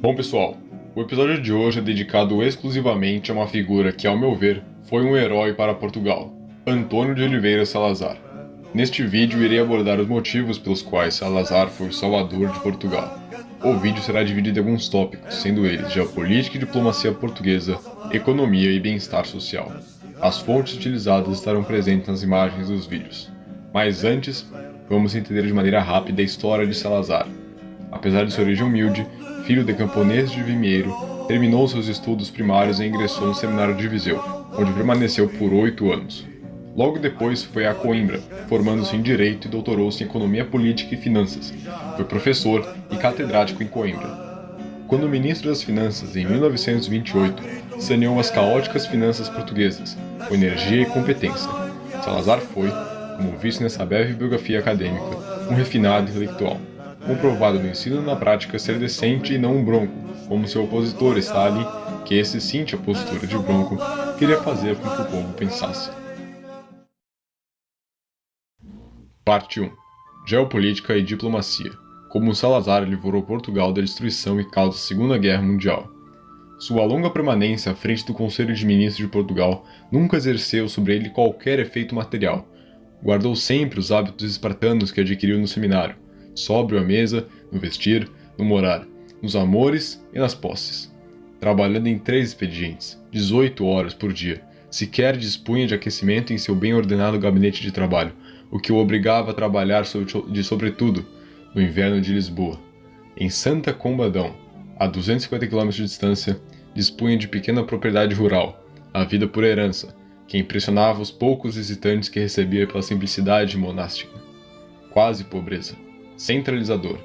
Bom pessoal, o episódio de hoje é dedicado exclusivamente a uma figura que, ao meu ver, foi um herói para Portugal, Antônio de Oliveira Salazar. Neste vídeo irei abordar os motivos pelos quais Salazar foi o salvador de Portugal. O vídeo será dividido em alguns tópicos, sendo eles geopolítica e diplomacia portuguesa, economia e bem-estar social. As fontes utilizadas estarão presentes nas imagens dos vídeos. Mas antes, vamos entender de maneira rápida a história de Salazar. Apesar de sua origem humilde, filho de camponeses de Vimieiro, terminou seus estudos primários e ingressou no seminário de Viseu, onde permaneceu por 8 anos. Logo depois foi a Coimbra, formando-se em Direito e doutorou-se em Economia Política e Finanças. Foi professor e catedrático em Coimbra. Quando ministro das Finanças, em 1928, saneou as caóticas finanças portuguesas, com energia e competência. Salazar foi, como visto nessa breve biografia acadêmica, um refinado intelectual, comprovado no ensino e na prática ser decente e não um bronco, como seu opositor Stalin, que esse sim tinha postura de bronco, queria fazer com que o povo pensasse. Parte 1. Geopolítica e diplomacia. Como Salazar livrou Portugal da destruição e causa da Segunda Guerra Mundial. Sua longa permanência à frente do Conselho de Ministros de Portugal nunca exerceu sobre ele qualquer efeito material. Guardou sempre os hábitos espartanos que adquiriu no seminário, sóbrio à mesa, no vestir, no morar, nos amores e nas posses. Trabalhando em 3 expedientes, 18 horas por dia, sequer dispunha de aquecimento em seu bem ordenado gabinete de trabalho, o que o obrigava a trabalhar sobretudo no inverno de Lisboa. Em Santa Combadão, a 250 km de distância, dispunha de pequena propriedade rural, a vida por herança, que impressionava os poucos visitantes que recebia pela simplicidade monástica. Quase pobreza. Centralizador.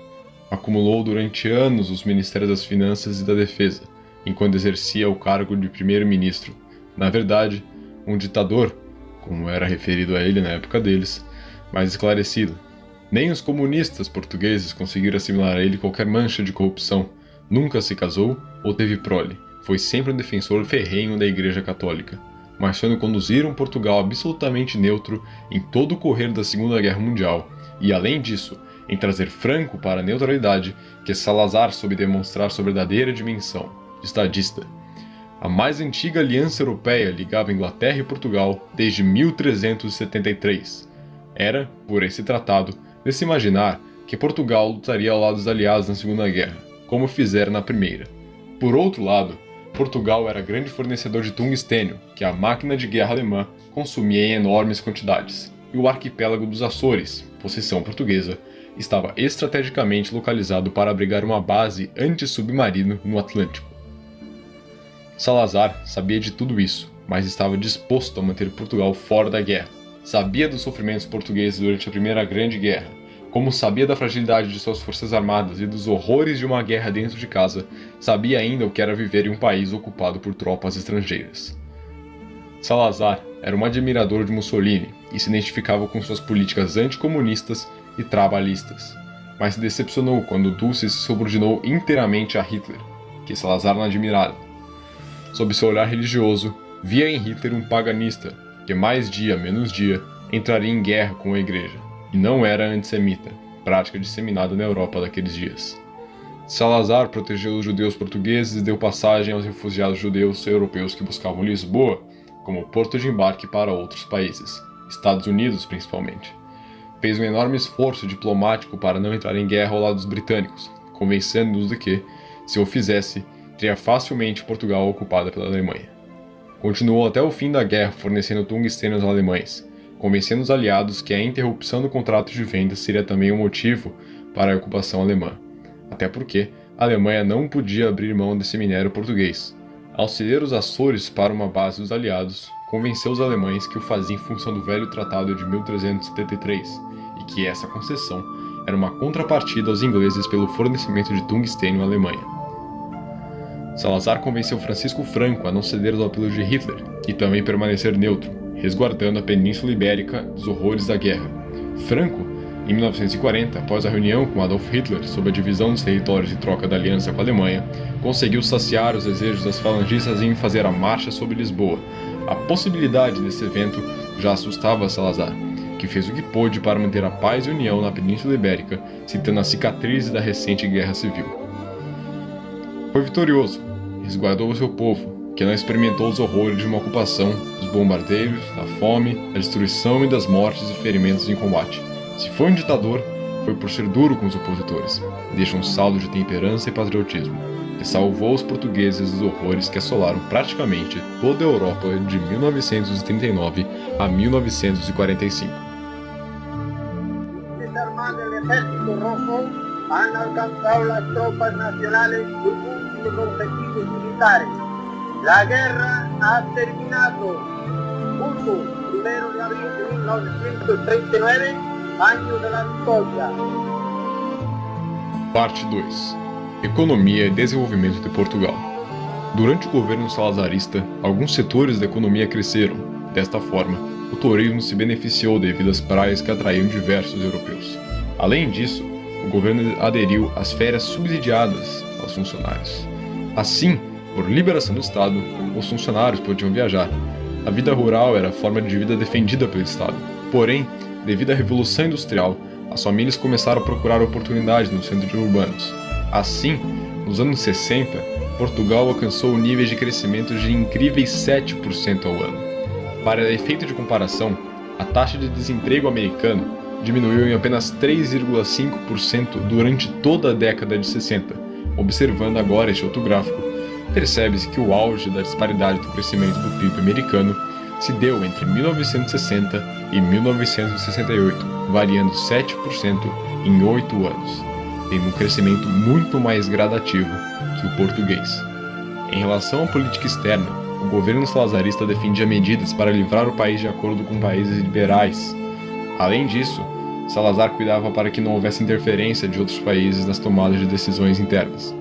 Acumulou durante anos os Ministérios das Finanças e da Defesa, enquanto exercia o cargo de primeiro-ministro. Na verdade, um ditador, como era referido a ele na época deles, mais esclarecido. Nem os comunistas portugueses conseguiram assimilar a ele qualquer mancha de corrupção. Nunca se casou ou teve prole. Foi sempre um defensor ferrenho da Igreja Católica, marchando conduziram Portugal absolutamente neutro em todo o correr da Segunda Guerra Mundial, e além disso, em trazer Franco para a neutralidade, que Salazar soube demonstrar sua verdadeira dimensão, estadista. A mais antiga aliança europeia ligava Inglaterra e Portugal desde 1373. Era, por esse tratado, de se imaginar que Portugal lutaria ao lado dos aliados na Segunda Guerra, como fizera na Primeira. Por outro lado, Portugal era grande fornecedor de tungstênio, que a máquina de guerra alemã consumia em enormes quantidades, e o arquipélago dos Açores, possessão portuguesa, estava estrategicamente localizado para abrigar uma base anti-submarino no Atlântico. Salazar sabia de tudo isso, mas estava disposto a manter Portugal fora da guerra. Sabia dos sofrimentos portugueses durante a Primeira Grande Guerra, como sabia da fragilidade de suas forças armadas e dos horrores de uma guerra dentro de casa, sabia ainda o que era viver em um país ocupado por tropas estrangeiras. Salazar era um admirador de Mussolini e se identificava com suas políticas anticomunistas e trabalhistas, mas se decepcionou quando Dulce se subordinou inteiramente a Hitler, que Salazar não admirava. Sob seu olhar religioso, via em Hitler um paganista, que mais dia menos dia entraria em guerra com a Igreja, e não era antissemita, prática disseminada na Europa daqueles dias. Salazar protegeu os judeus portugueses e deu passagem aos refugiados judeus e europeus que buscavam Lisboa como porto de embarque para outros países, Estados Unidos principalmente. Fez um enorme esforço diplomático para não entrar em guerra ao lado dos britânicos, convencendo-os de que, se o fizesse, teria facilmente Portugal ocupada pela Alemanha. Continuou até o fim da guerra fornecendo tungstênio aos alemães, convencendo os aliados que a interrupção do contrato de venda seria também um motivo para a ocupação alemã, até porque a Alemanha não podia abrir mão desse minério português. Ao ceder os Açores para uma base dos aliados, convenceu os alemães que o fazia em função do velho tratado de 1373, e que essa concessão era uma contrapartida aos ingleses pelo fornecimento de tungstênio à Alemanha. Salazar convenceu Francisco Franco a não ceder aos apelos de Hitler e também permanecer neutro, resguardando a Península Ibérica dos horrores da guerra. Franco, em 1940, após a reunião com Adolf Hitler sobre a divisão dos territórios e troca da aliança com a Alemanha, conseguiu saciar os desejos das falangistas em fazer a marcha sobre Lisboa. A possibilidade desse evento já assustava Salazar, que fez o que pôde para manter a paz e união na Península Ibérica, citando as cicatrizes da recente Guerra Civil. Foi vitorioso, resguardou o seu povo, que não experimentou os horrores de uma ocupação, os bombardeios, a fome, a destruição e das mortes e ferimentos em combate. Se foi um ditador, foi por ser duro com os opositores, deixa um saldo de temperança e patriotismo, que salvou os portugueses dos horrores que assolaram praticamente toda a Europa de 1939 a 1945. Han alcanzado las tropas nacionales sus últimos objetivos militares. La guerra ha terminado. Punto. 1 de abril de 1939, año de la victoria. Parte 2. Economia e desenvolvimento de Portugal. Durante o governo salazarista, alguns setores da economia cresceram. Desta forma, o turismo se beneficiou devido às praias que atraíam diversos europeus. Além disso, o governo aderiu às férias subsidiadas aos funcionários. Assim, por liberação do Estado, os funcionários podiam viajar. A vida rural era a forma de vida defendida pelo Estado. Porém, devido à Revolução Industrial, as famílias começaram a procurar oportunidades nos centros urbanos. Assim, nos anos 60, Portugal alcançou níveis de crescimento de incríveis 7% ao ano. Para efeito de comparação, a taxa de desemprego americano diminuiu em apenas 3,5% durante toda a década de 60. Observando agora este outro gráfico, percebe-se que o auge da disparidade do crescimento do PIB americano se deu entre 1960 e 1968, variando 7% em 8 anos, tendo um crescimento muito mais gradativo que o português. Em relação à política externa, o governo salazarista defendia medidas para livrar o país de acordo com países liberais. Além disso, Salazar cuidava para que não houvesse interferência de outros países nas tomadas de decisões internas.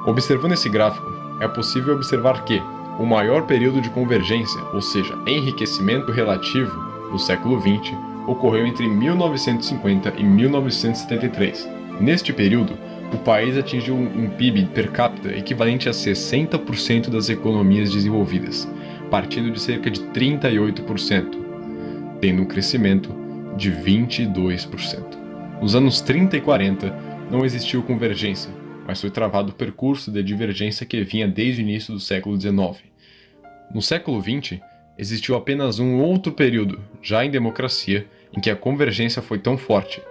Observando esse gráfico, é possível observar que o maior período de convergência, ou seja, enriquecimento relativo, do século XX, ocorreu entre 1950 e 1973. Neste período, o país atingiu um PIB per capita equivalente a 60% das economias desenvolvidas, partindo de cerca de 38%, tendo um crescimento de 22%. Nos anos 30 e 40, não existiu convergência, mas foi travado o percurso de divergência que vinha desde o início do século XIX. No século XX, existiu apenas um outro período, já em democracia, em que a convergência foi tão forte,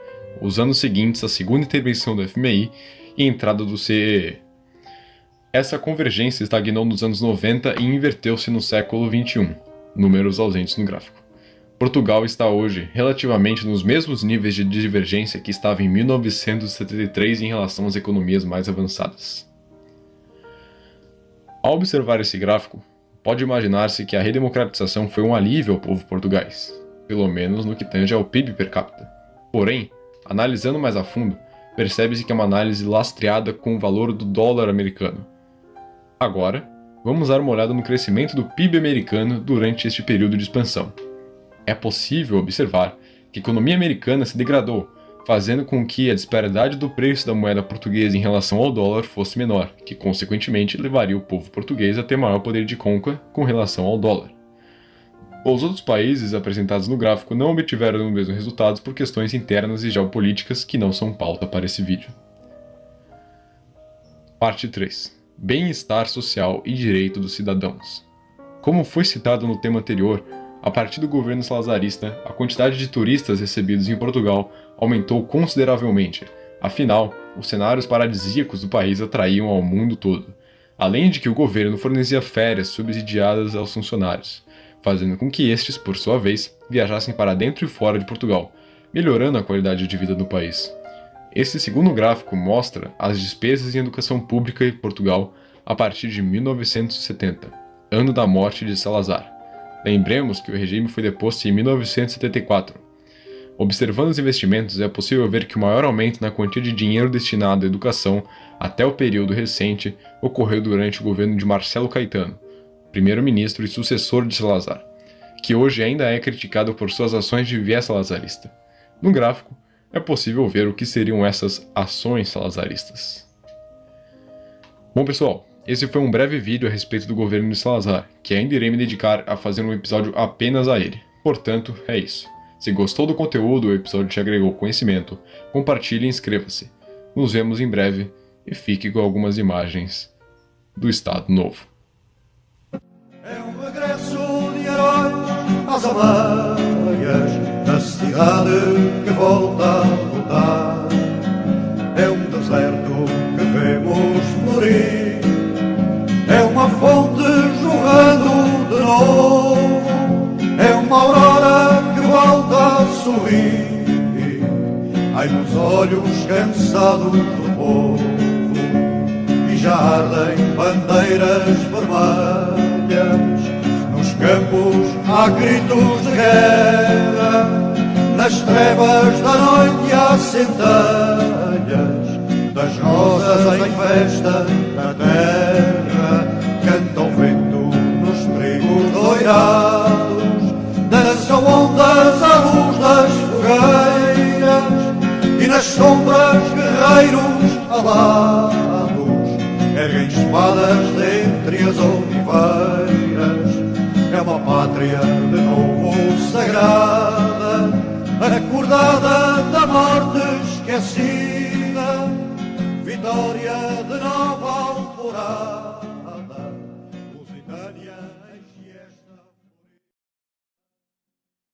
os anos seguintes à segunda intervenção do FMI e a entrada do CEE. Essa convergência estagnou nos anos 90 e inverteu-se no século XXI, números ausentes no gráfico. Portugal está hoje relativamente nos mesmos níveis de divergência que estava em 1973 em relação às economias mais avançadas. Ao observar esse gráfico, pode imaginar-se que a redemocratização foi um alívio ao povo português, pelo menos no que tange ao PIB per capita. Porém, analisando mais a fundo, percebe-se que é uma análise lastreada com o valor do dólar americano. Agora, vamos dar uma olhada no crescimento do PIB americano durante este período de expansão. É possível observar que a economia americana se degradou, fazendo com que a disparidade do preço da moeda portuguesa em relação ao dólar fosse menor, que consequentemente levaria o povo português a ter maior poder de compra com relação ao dólar. Os outros países apresentados no gráfico não obtiveram os mesmos resultados por questões internas e geopolíticas que não são pauta para esse vídeo. Parte 3. Bem-estar social e direito dos cidadãos. Como foi citado no tema anterior, a partir do governo salazarista, a quantidade de turistas recebidos em Portugal aumentou consideravelmente. Afinal, os cenários paradisíacos do país atraíam ao mundo todo, além de que o governo fornecia férias subsidiadas aos funcionários, fazendo com que estes, por sua vez, viajassem para dentro e fora de Portugal, melhorando a qualidade de vida do país. Este segundo gráfico mostra as despesas em educação pública em Portugal a partir de 1970, ano da morte de Salazar. Lembremos que o regime foi deposto em 1974. Observando os investimentos, é possível ver que o maior aumento na quantia de dinheiro destinado à educação até o período recente ocorreu durante o governo de Marcelo Caetano, primeiro-ministro e sucessor de Salazar, que hoje ainda é criticado por suas ações de viés salazarista. No gráfico, é possível ver o que seriam essas ações salazaristas. Bom pessoal, esse foi um breve vídeo a respeito do governo de Salazar, que ainda irei me dedicar a fazer um episódio apenas a ele. Portanto, é isso. Se gostou do conteúdo ou o episódio te agregou conhecimento, compartilhe e inscreva-se. Nos vemos em breve e fique com algumas imagens do Estado Novo. É um regresso de heróis às amargas da cidade que volta a lutar. É um deserto que vemos florir, é uma fonte jorrando de novo, é uma aurora que volta a sorrir. Ai, nos olhos cansados do povo, e já ardem bandeiras vermelhas. Nos campos há gritos de guerra, nas trevas da noite há centelhas das rosas em festa na terra. Canta o vento nos trigos doirados, dançam ondas à luz das fogueiras, e nas sombras guerreiros alados erguem espadas dentre as oliveiras. É uma pátria de novo sagrada, acordada da morte esquecida.